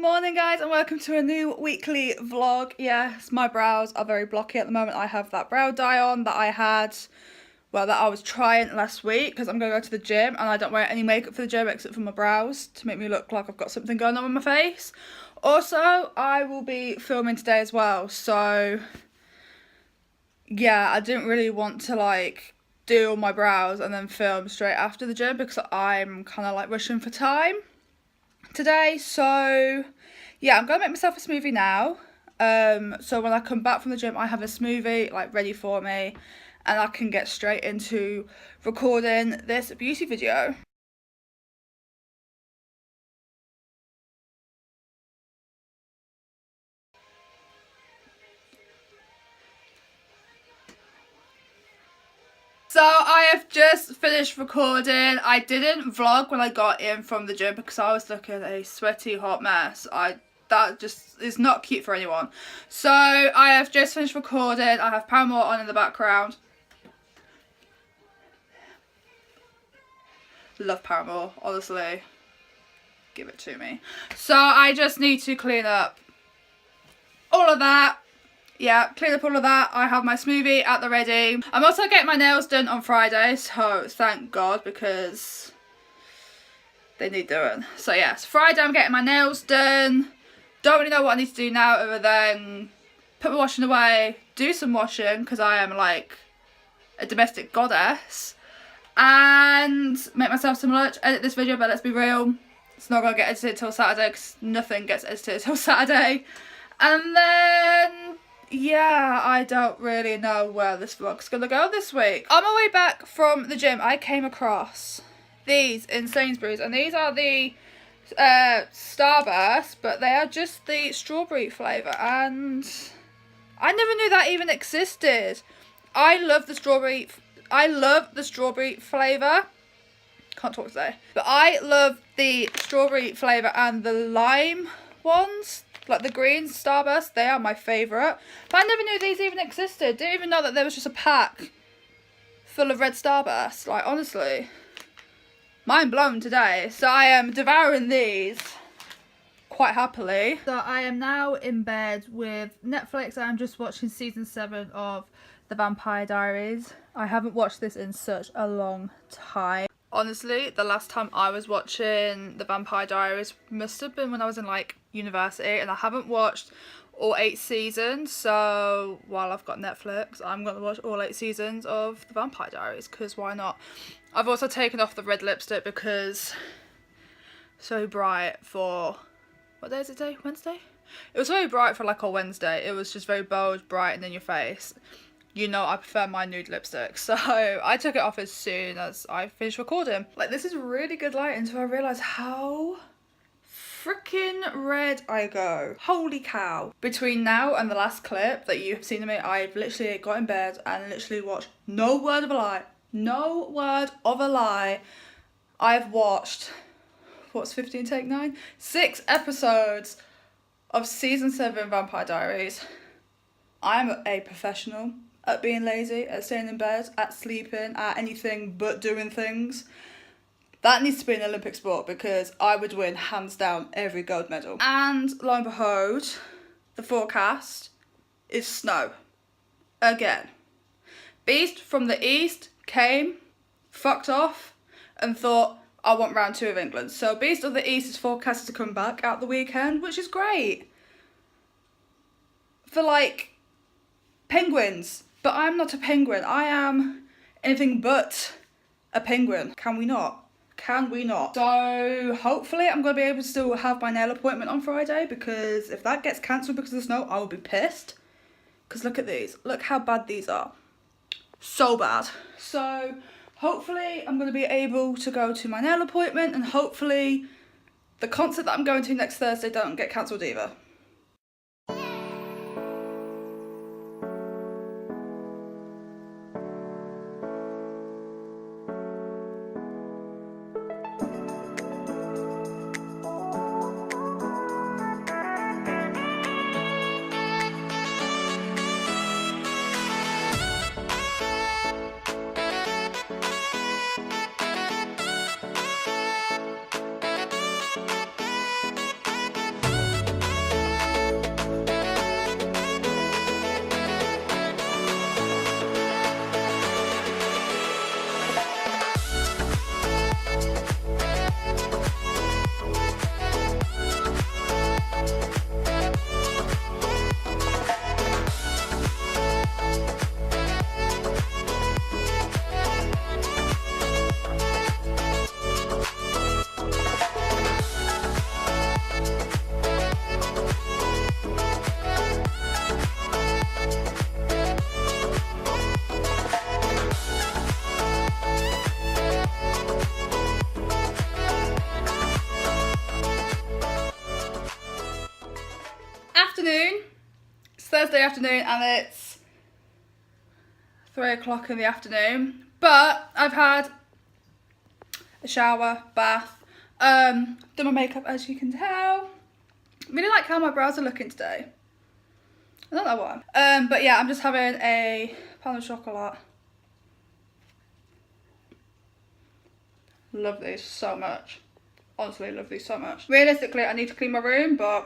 morning guys and welcome to a new weekly vlog. Yes, my brows are very blocky at the moment. I have that brow dye on that that I was trying last week because I'm going to go to the gym and I don't wear any makeup for the gym except for my brows to make me look like I've got something going on with my face. Also, I will be filming today as well, so yeah, I didn't really want to do all my brows and then film straight after the gym because I'm kind of rushing for time today. So yeah, I'm gonna make myself a smoothie now, so when I come back from the gym I have a smoothie ready for me and I can get straight into recording this beauty video. So I have just finished recording. I didn't vlog when I got in from the gym because I was looking a sweaty hot mess. That just is not cute for anyone. So I have just finished recording. I have Paramore on in the background. Love Paramore, honestly. Give it to me. So I just need to clean up all of that. Yeah, clean up all of that. I have my smoothie at the ready. I'm also getting my nails done on Friday, so thank God because they need doing. So yes, Friday I'm getting my nails done. Don't really know what I need to do now other than put my washing away, do some washing because I am like a domestic goddess, and make myself some lunch, edit this video, but let's be real, it's not going to get edited till Saturday because nothing gets edited till Saturday. And then yeah, I don't really know where this vlog's gonna go this week. On my way back from the gym, I came across these in Sainsbury's, and these are the Starburst, but they are just the strawberry flavour, and I never knew that even existed. I love the strawberry flavour. Can't talk today. But I love the strawberry flavour and the lime ones. Like the green Starburst, they are my favourite. But I never knew these even existed. Didn't even know that there was just a pack full of red Starburst. Like, honestly, mind blown today. So I am devouring these quite happily. So I am now in bed with Netflix. I'm just watching season 7 of The Vampire Diaries. I haven't watched this in such a long time. Honestly, the last time I was watching The Vampire Diaries must have been when I was in university, and I haven't watched all 8 seasons, so while I've got Netflix I'm going to watch all 8 seasons of The Vampire Diaries because why not. I've also taken off the red lipstick because so bright for, what day is it today? Wednesday? It was very bright for a Wednesday. It was just very bold, bright and in your face. You know I prefer my nude lipstick, so I took it off as soon as I finished recording. This is really good lighting, so I realise how freaking red I go. Holy cow. Between now and the last clip that you have seen of me, I've literally got in bed and literally watched, no word of a lie, no word of a lie, I've watched, what's 15 take 9? 6 episodes of season 7 Vampire Diaries. I'm a professional at being lazy, at staying in bed, at sleeping, at anything but doing things. That needs to be an Olympic sport because I would win hands down every gold medal. And lo and behold, the forecast is snow. Again. Beast from the east came, fucked off, and thought, I want round 2 of England. So Beast of the East is forecasted to come back at the weekend, which is great. For penguins. But I'm not a penguin. I am anything but a penguin. Can we not? Can we not? So hopefully I'm going to be able to still have my nail appointment on Friday, because if that gets cancelled because of the snow, I will be pissed. Because look at these. Look how bad these are. So bad. So hopefully I'm going to be able to go to my nail appointment, and hopefully the concert that I'm going to next Thursday don't get cancelled either. Thursday afternoon and it's 3 o'clock in the afternoon. But I've had a shower, bath, done my makeup as you can tell. Really like how my brows are looking today. I don't know why. But yeah, I'm just having a pan of chocolate. Love these so much. Honestly, love these so much. Realistically, I need to clean my room, but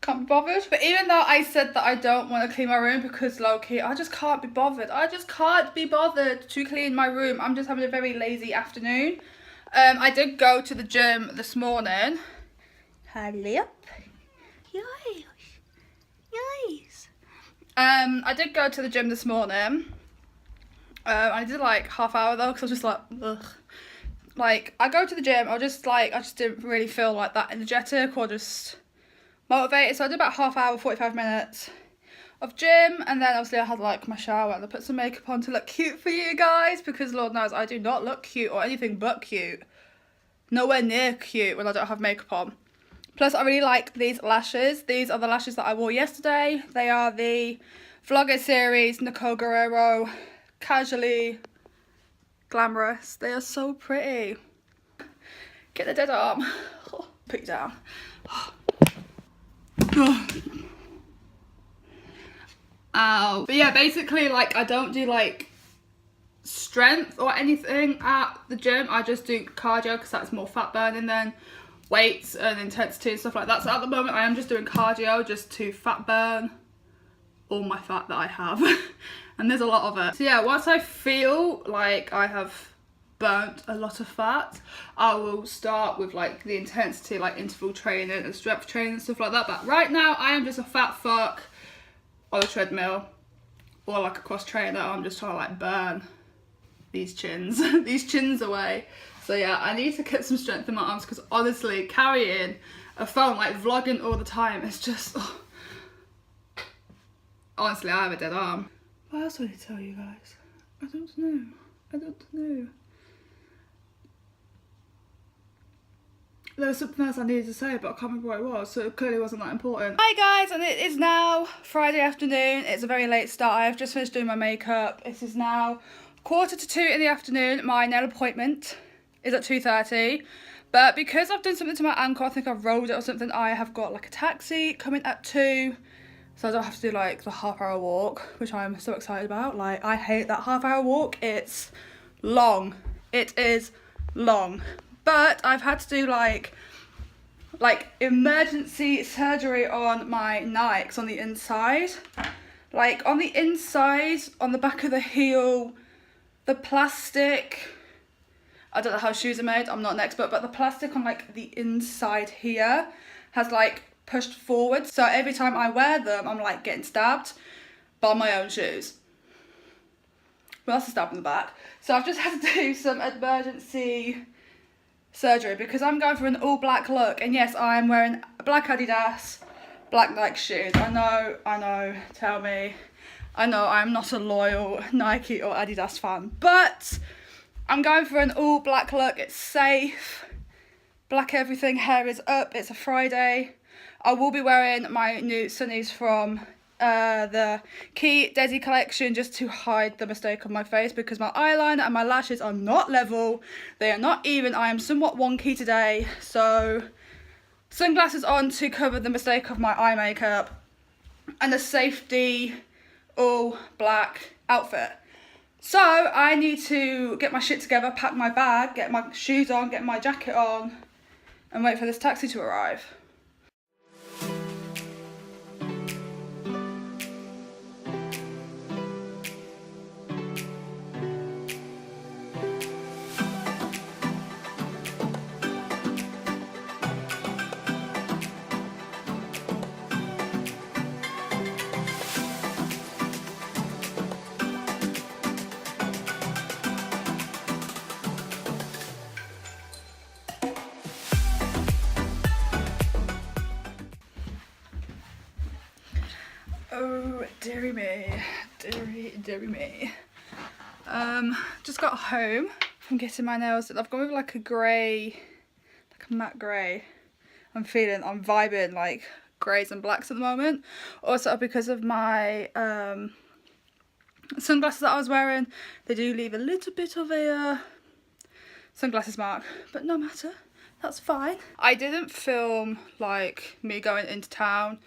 can't be bothered. But even though I said that I don't want to clean my room because low-key, I just can't be bothered. I just can't be bothered to clean my room. I'm just having a very lazy afternoon. I did go to the gym this morning. Hurry up. Yes. Yes. I did go to the gym this morning. I did like half hour though, because I was just like, ugh. Like, I go to the gym, I just didn't really feel like that energetic or just motivated. So I did about half hour, 45 minutes of gym, and then obviously I had like my shower and I put some makeup on to look cute for you guys, because Lord knows I do not look cute or anything but cute. Nowhere near cute when I don't have makeup on. Plus, I really like these lashes. These are the lashes that I wore yesterday. They are the Vlogger series, Nicole Guerrero, Casually Glamorous. They are so pretty. Get the dead arm. Put you down. Ow. But yeah, basically, like, I don't do like strength or anything at the gym. I just do cardio because that's more fat burning than weights and intensity and stuff like that. So at the moment I am just doing cardio just to fat burn all my fat that I have. And there's a lot of it. So yeah, once I feel like I have burnt a lot of fat, I will start with like the intensity, like interval training and strength training and stuff like that. But right now I am just a fat fuck on a treadmill or like a cross trainer. I'm just trying to like burn these chins these chins away. So yeah, I need to get some strength in my arms, because honestly, carrying a phone, like vlogging all the time, it's just, oh. Honestly, I have a dead arm. What else did I tell you guys? I don't know. There was something else I needed to say, but I can't remember what it was, so it clearly wasn't that important. Hi guys, and it is now Friday afternoon. It's a very late start. I've just finished doing my makeup. It is now 1:45 in the afternoon. My nail appointment is at 2:30, but because I've done something to my ankle, I think I've rolled it or something, I have got like a taxi coming at 2, so I don't have to do like the half-hour walk, which I'm so excited about. Like, I hate that half-hour walk. It's long. It is long. But I've had to do like emergency surgery on my Nikes on the inside. Like on the inside, on the back of the heel, the plastic, I don't know how shoes are made, I'm not an expert, but the plastic on like the inside here has like pushed forward. So every time I wear them, I'm like getting stabbed by my own shoes. Well, that's a stab in the back. So I've just had to do some emergency surgery because I'm going for an all black look. And yes, I'm wearing black Adidas, black Nike shoes. I know, tell me. I know I'm not a loyal Nike or Adidas fan, but I'm going for an all black look. It's safe, black everything, hair is up, it's a Friday. I will be wearing my new sunnies from the Key Desi collection just to hide the mistake on my face, because my eyeliner and my lashes are not level, they are not even. I am somewhat wonky today, so sunglasses on to cover the mistake of my eye makeup, and a safety all black outfit. So I need to get my shit together, pack my bag, get my shoes on, get my jacket on, and wait for this taxi to arrive. Oh, dearie me, dearie me. Just got home from getting my nails done. I've gone with like a grey, like a matte grey. I'm vibing like greys and blacks at the moment. Also because of my sunglasses that I was wearing, they do leave a little bit of a sunglasses mark, but no matter, that's fine. I didn't film like me going into town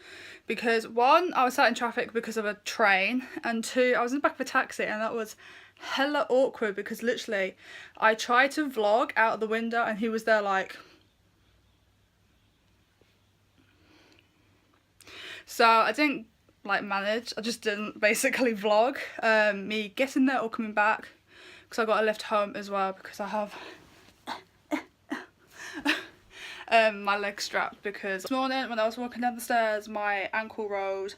because one, I was sat in traffic because of a train, and two, I was in the back of a taxi, and that was hella awkward because literally I tried to vlog out of the window and he was there like, so I didn't like manage, I just didn't basically vlog me getting there or coming back, because I got a lift home as well because I have my leg strapped, because this morning when I was walking down the stairs my ankle rolled.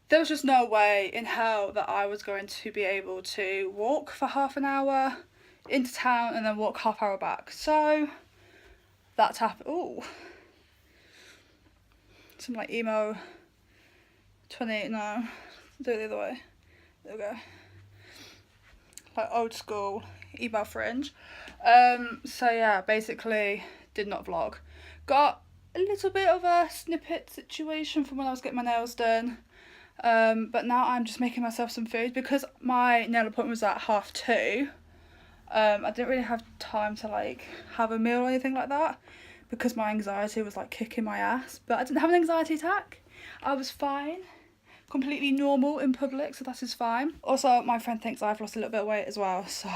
There was just no way in hell that I was going to be able to walk for half an hour into town and then walk half hour back. So that's happened. Ooh, some like emo 28. No, do it the other way. There we go. Like old school emo fringe. So yeah, basically did not vlog. Got a little bit of a snippet situation from when I was getting my nails done. But now I'm just making myself some food because my nail appointment was at 2:30. I didn't really have time to like have a meal or anything like that because my anxiety was like kicking my ass, but I didn't have an anxiety attack. I was fine, completely normal in public, so that is fine. Also, my friend thinks I've lost a little bit of weight as well, so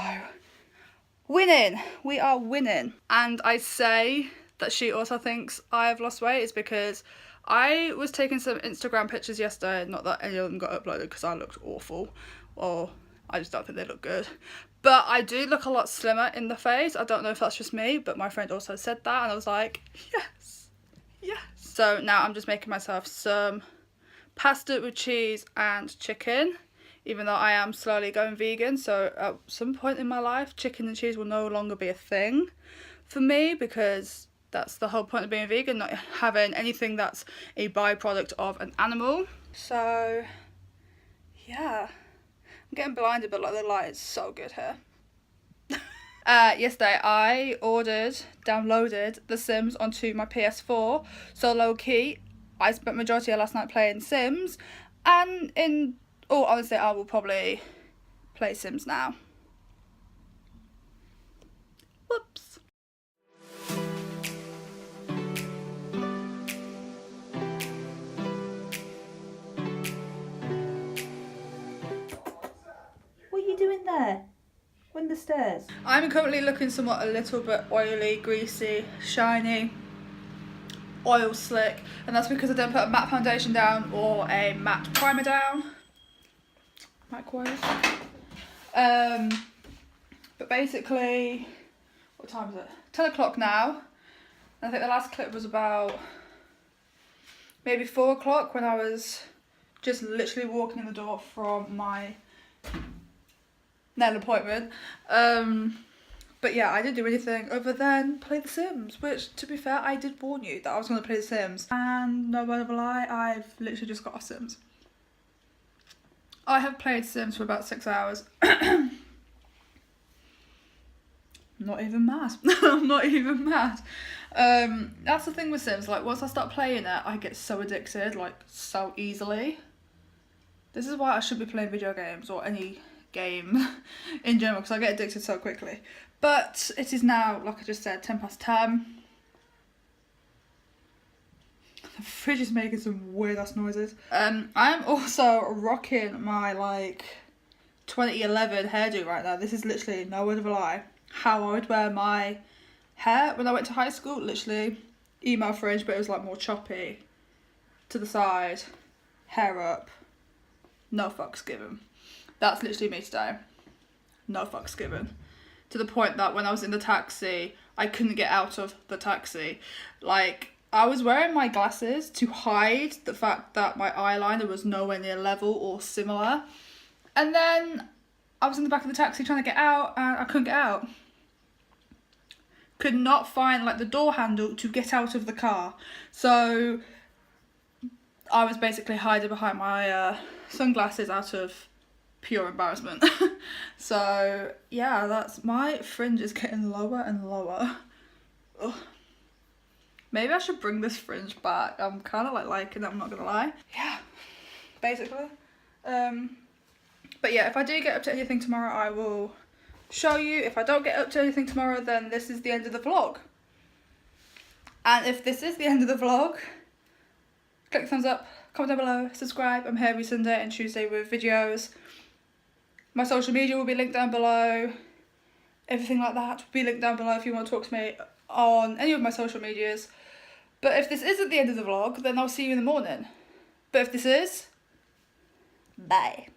winning, we are winning. And I say that she also thinks I've lost weight is because I was taking some Instagram pictures yesterday, not that any of them got uploaded because I looked awful, or I just don't think they look good. But I do look a lot slimmer in the face. I don't know if that's just me, but my friend also said that, and I was like, yes, yes. So now I'm just making myself some pasta with cheese and chicken, even though I am slowly going vegan. So at some point in my life, chicken and cheese will no longer be a thing for me, because that's the whole point of being vegan, not having anything that's a byproduct of an animal. So yeah, I'm getting blinded, but like the light is so good here. Yesterday I downloaded The Sims onto my PS4, so low key I spent majority of last night playing Sims, and in all honesty I will probably play Sims now. Whoops. What are you doing there? On the stairs? I'm currently looking somewhat a little bit oily, greasy, shiny, oil slick, and that's because I didn't put a matte foundation down or a matte primer down. Microwave. But basically, what time is it? 10 o'clock now. And I think the last clip was about maybe 4 o'clock when I was just literally walking in the door from my nail appointment. But yeah, I didn't do anything other than play The Sims, which, to be fair, I did warn you that I was going to play The Sims, and no word of a lie, I've literally just got off Sims. I have played Sims for about 6 hours. Not even mad. I'm not even mad. That's the thing with Sims, like once I start playing it, I get so addicted, like so easily. This is why I should be playing video games or any game in general, because I get addicted so quickly. But it is now, like I just said, 10:10. The fridge is making some weird ass noises. I'm also rocking my like 2011 hairdo right now. This is literally, no word of a lie, how I would wear my hair when I went to high school. Literally emo fringe, but it was like more choppy to the side, hair up, no fucks given. That's literally me today. No fucks given. To the point that when I was in the taxi, I couldn't get out of the taxi. Like, I was wearing my glasses to hide the fact that my eyeliner was nowhere near level or similar. And then I was in the back of the taxi trying to get out, and I couldn't get out. Could not find like the door handle to get out of the car. So I was basically hiding behind my sunglasses out of pure embarrassment. So yeah, that's, my fringe is getting lower and lower. Ugh. Maybe I should bring this fringe back. I'm kind of like liking it, I'm not gonna lie. Yeah, basically. But yeah, if I do get up to anything tomorrow, I will show you. If I don't get up to anything tomorrow, then this is the end of the vlog. And if this is the end of the vlog, click the thumbs up, comment down below, subscribe. I'm here every Sunday and Tuesday with videos. My social media will be linked down below. Everything like that will be linked down below if you want to talk to me on any of my social medias. But if this isn't the end of the vlog, then I'll see you in the morning. But if this is, bye.